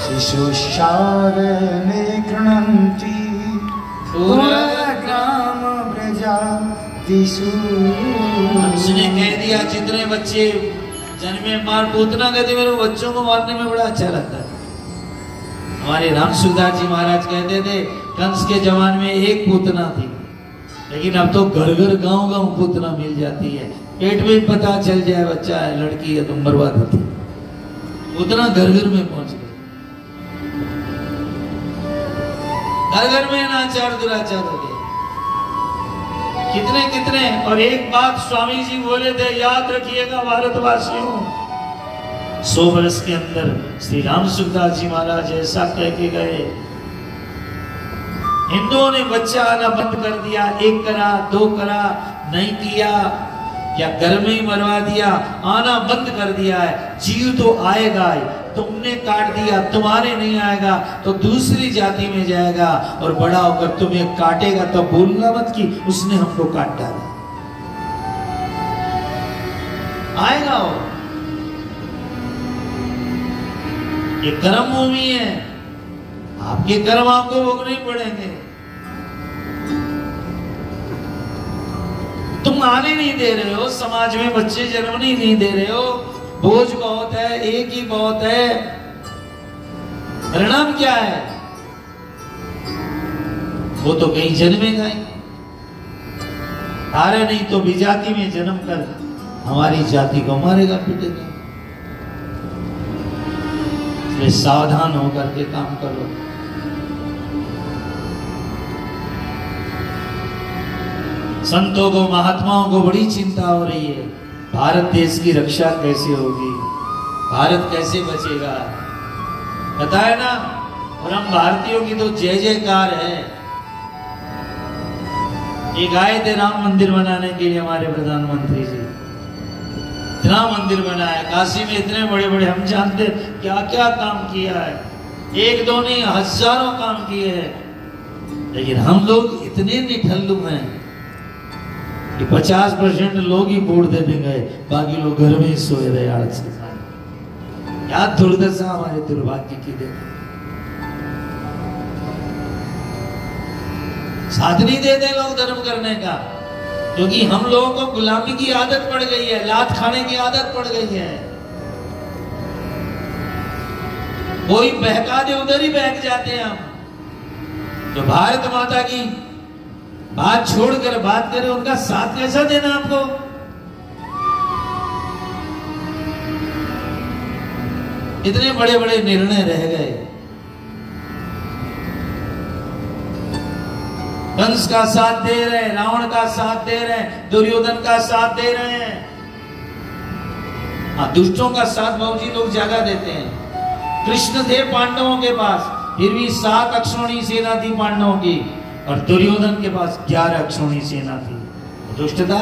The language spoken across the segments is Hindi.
शिशुशारणे गृह्णन्ति पुरग्राम प्रजातिषु। उसने कह दिया जितने बच्चे जन्मे मार पूतना कहते मेरे को बच्चों को मारने में बड़ा अच्छा लगता है। हमारे रामसुखदास जी महाराज कहते थे कंस के जमाने में एक पूतना थी, लेकिन अब तो घर घर गांव गांव पूतना मिल जाती है। पेट में पता चल जाए बच्चा है लड़की है तो बर्बाद होती। पूतना घर घर में पहुंच गए, घर घर में नाचार दुराचार हो गए कितने कितने। और एक बात स्वामी जी बोले थे, याद रखिएगा भारतवासियों, 100 वर्ष के अंदर श्री रामसुखदास जी महाराज ऐसा कह के गए, हिंदुओं ने बच्चा आना बंद कर दिया, 1 करा 2 करा नहीं किया या घर में ही मरवा दिया, आना बंद कर दिया है। जीव तो आएगा ही, तुमने काट दिया, तुम्हारे नहीं आएगा तो दूसरी जाति में जाएगा और बड़ा होकर तुम्हें काटेगा तो बोलना मत कि उसने हमको काट डाला। आएगा वो, ये कर्म भूमि है, आपके कर्म आपको भोगने पड़ेंगे। तुम आने नहीं दे रहे हो, समाज में बच्चे जन्म नहीं दे रहे हो, बोझ बहुत है, एक ही बहुत है। परिणाम क्या है? वो तो कहीं जन्मेगा ही, हारे नहीं तो विजाति में जन्म कर हमारी जाति को मारेगा पीटेगा। इसलिए सावधान होकर के काम करो। संतों को महात्माओं को बड़ी चिंता हो रही है, भारत देश की रक्षा कैसे होगी, भारत कैसे बचेगा। बताया ना, और हम भारतीयों की तो जय जयकार है। एक आए थे राम मंदिर बनाने के लिए हमारे प्रधानमंत्री जी, इतना मंदिर बनाया काशी में, इतने बड़े बड़े, हम जानते क्या क्या काम किया है, 1-2 नहीं हजारों काम किए हैं। लेकिन हम लोग इतने निठल्लू हैं कि 50% लोग ही वोट देने गए, बाकी लोग घर में ही सोए रहे आलस के साथ। क्या दुर्दशा हमारे दुर्भाग्य की। देखो साथ नहीं देते लोग धर्म करने का, क्योंकि हम लोगों को गुलामी की आदत पड़ गई है, लात खाने की आदत पड़ गई है। कोई बहका दे उधर ही बहक जाते हैं हम। तो भारत माता की बात छोड़कर बात करें, उनका साथ कैसा देना आपको। इतने बड़े बड़े निर्णय रह गए, कंस का साथ दे रहे हैं, रावण का साथ दे रहे हैं, दुर्योधन का साथ दे रहे हैं। हाँ, दुष्टों का साथ बाबूजी लोग ज्यादा देते हैं। कृष्ण थे पांडवों के पास, फिर भी 7 अक्षौणी सेना थी पांडवों की, और दुर्योधन के पास 11 अक्षौणी सेना थी। दुष्टता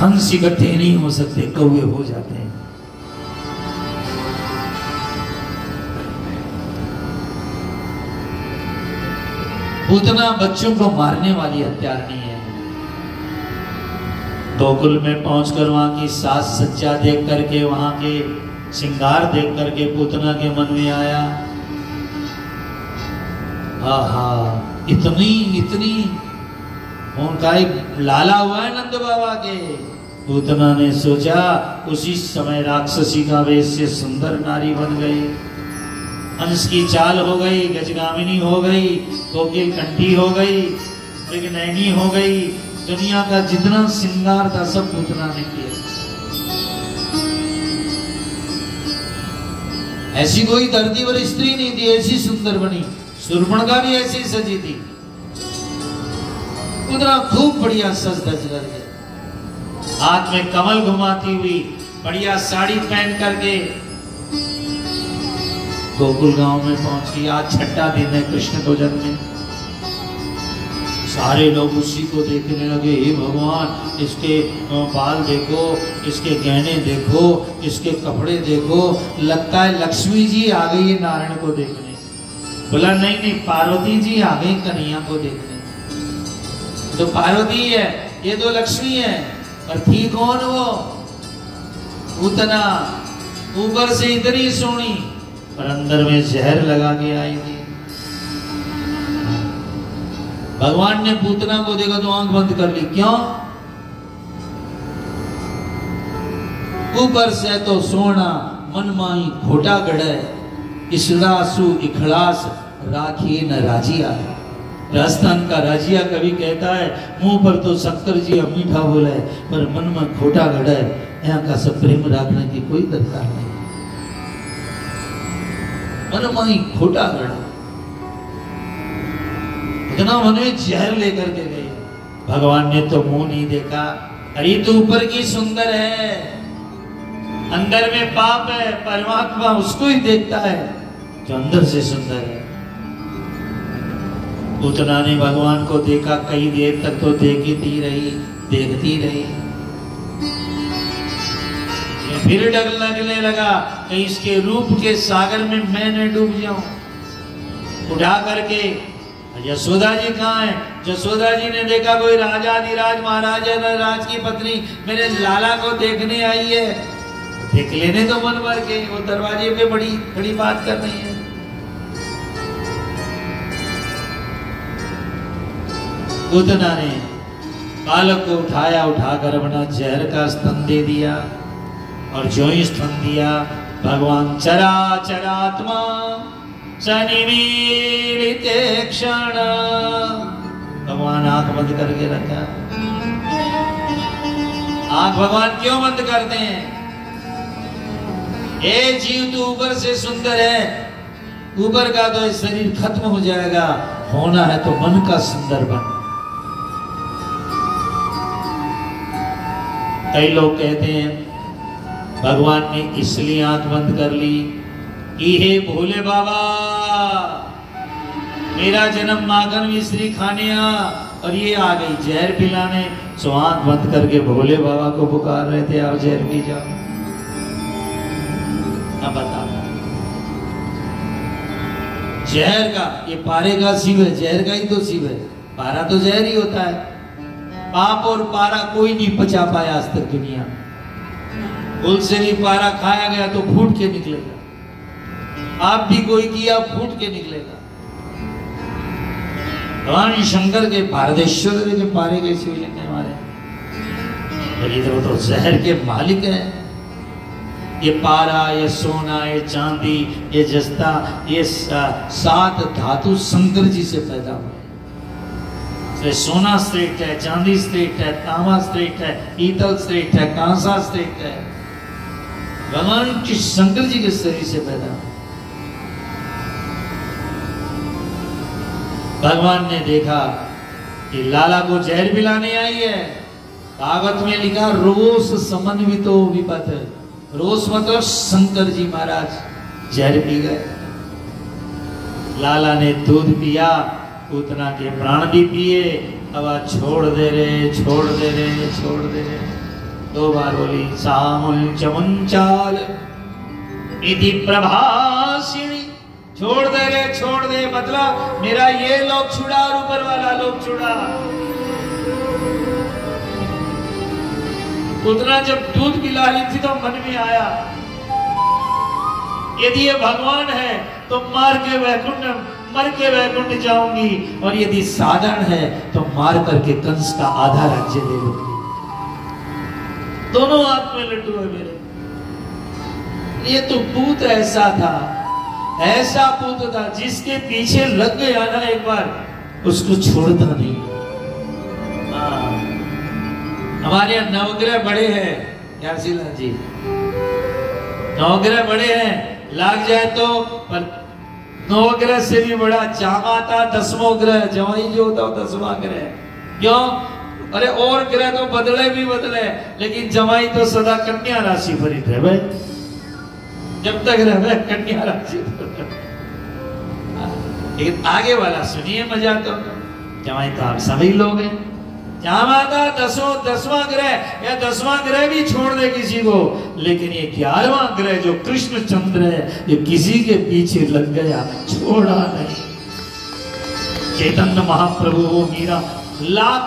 हंस इकट्ठे नहीं हो सकते, कौवे हो जाते हैं। पूतना बच्चों को मारने वाली हत्यारनी है। गोकुल में पहुंचकर वहां की साज सज्जा देख करके, वहां के श्रृंगार देख करके पूतना के मन में आया, आहा इतनी इतनी उनका एक लाला हुआ है नंद बाबा के। पूतना ने सोचा, उसी समय राक्षसी का वेश से सुंदर नारी बन गई, हंस की चाल हो गई, गजगामिनी हो गई, कोकिल कंठी हो गई, मृगनयनी हो गई। दुनिया का जितना श्रृंगार था सब पूतना ने किया। ऐसी कोई धरती पर स्त्री नहीं थी ऐसी सुंदर बनी, शूर्पणखा भी ऐसी सजी थी। पूतना खूब बढ़िया सज धज करके, हाथ में कमल घुमाती हुई, बढ़िया साड़ी पहन करके गोकुल गांव में पहुंची। आज 6ठा दिन है कृष्ण को जन्मे। सारे लोग उसी को देखने लगे, हे भगवान इसके बाल देखो, इसके गहने देखो, इसके कपड़े देखो, लगता है लक्ष्मी जी आ गई है नारायण को देखने। बोला नहीं नहीं, पार्वती जी आ गई कन्हैया को देखने। तो पार्वती है, ये तो लक्ष्मी है। पर थी कौन वो? उतना ऊपर से इतनी सोनी पर अंदर में जहर लगा के आई थी। भगवान ने पूतना को देखा तो आंख बंद कर ली। क्यों? ऊपर से तो सोना मनमाई खोटा गढ़े, इसरासु इखलास राखी न राजिया। राजस्थान का राजिया कवि कहता है मुंह पर तो शक्कर जी मीठा बोला है पर मन में खोटा गढ़ा है। यहाँ का सब प्रेम रखने की कोई दरकार नहीं। मन माई खोटा गढ़ा, इतना मन में जहर लेकर के गए। भगवान ने तो मुंह नहीं देखा। अरे तो ऊपर की सुंदर है, अंदर में पाप है। परमात्मा उसको ही देखता है जो अंदर से सुंदर है। पूतना ने भगवान को देखा, कई देर तक तो देखती रही, देखती रही। फिर डर लगने लगा कहीं इसके रूप के सागर में मैं न डूब जाऊं। उठा करके यशोदा जी कहाँ है? यशोदा जी ने देखा कोई राजाधिराज महाराजा राज की पत्नी मेरे लाला को देखने आई है। देख लेने तो मन भर के, वो दरवाजे पे बड़ी बड़ी बात कर रही है। पूतना ने बालक को उठाया, उठाकर अपना जहर का स्तन दे दिया और जो ही स्तन दिया भगवान चराचरात्मा सनिमीलिते क्षण। भगवान आंख बंद करके रखा। आंख भगवान क्यों बंद करते हैं? ए जीव तू ऊपर से सुंदर है, ऊपर का तो शरीर खत्म हो जाएगा, होना है तो मन का सुंदर बन। कई लोग कहते हैं भगवान ने इसलिए आंख बंद कर ली कि हे भोले बाबा मेरा जन्म माखन मिश्री खाने और ये आ गई जहर पिलाने। सो आंख बंद करके भोले बाबा को पुकार रहे थे, आओ जहर पी जाओ। अब बताओ, जहर का ये पारे का शिव है, जहर का ही तो शिव है। पारा तो जहर ही होता है। पाप और पारा कोई नहीं पचा पाया आज तक दुनिया। फूल से भी पारा खाया गया तो फूट के निकलेगा। आप भी कोई किया फूट के निकलेगा। भगवान शंकर के पारदेश्वर के पारे के शिवलिंग हमारे, तो वो तो जहर के मालिक है। ये पारा, ये सोना, ये चांदी, ये जस्ता, ये 7 धातु शंकर जी से पैदा हुए। सोना श्रेष्ठ है, चांदी श्रेष्ठ है, तांबा श्रेष्ठ है, पीतल श्रेष्ठ है, कांसा श्रेष्ठ है। भगवान की शंकर जी के शरीर से पैदा। भगवान ने देखा कि लाला को जहर पिलाने आई है। भागवत में लिखा रोष समन्वितो विपत। रोष मतलब शंकर जी महाराज जहर पी गए। लाला ने दूध पिया, पूतना के प्राण भी पिए। अब छोड़ दे रे, छोड़ दे रे, छोड़ दे रे। 2 बार बोली सामुल चमुंचाल इति प्रभासिनी। छोड़ दे रे, छोड़ दे, मतलब मेरा ये लोग छुड़ा और ऊपर वाला लोग छुड़ा। पूतना जब दूध पिला रही थी तो मन में आया यदि ये भगवान है तो मर के वैकुंठ जाऊंगी, और यदि साधारण है तो मार करके कंस का आधा राज्य ले लूंगी। दोनों हाथ में लड्डू है मेरे। ये तो पूत ऐसा था, ऐसा पूत था जिसके पीछे लग गया ना एक बार उसको छोड़ता नहीं। हमारे यहाँ नवग्रह बड़े हैं यारसीला जी, नवग्रह बड़े हैं, लग जाए तो। पर नवग्रह से भी बड़ा जामाता 10वां ग्रह, जवाई जो होता है 10वां ग्रह। क्यों? अरे और ग्रह तो बदले भी बदले, लेकिन जवाई तो सदा कन्या राशि पर ही रहे। जब तक रहे कन्या राशि पर। लेकिन आगे वाला सुनिए मजा। तो जवाई तो आप सभी लोग हैं। जामाता 10वां ग्रह या 10वां ग्रह भी छोड़ दे किसी को, लेकिन ये 11वां ग्रह जो कृष्ण चंद्र है ये किसी के पीछे लग गया, छोड़ा नहीं। चैतन्य महाप्रभु वो मीरा लाख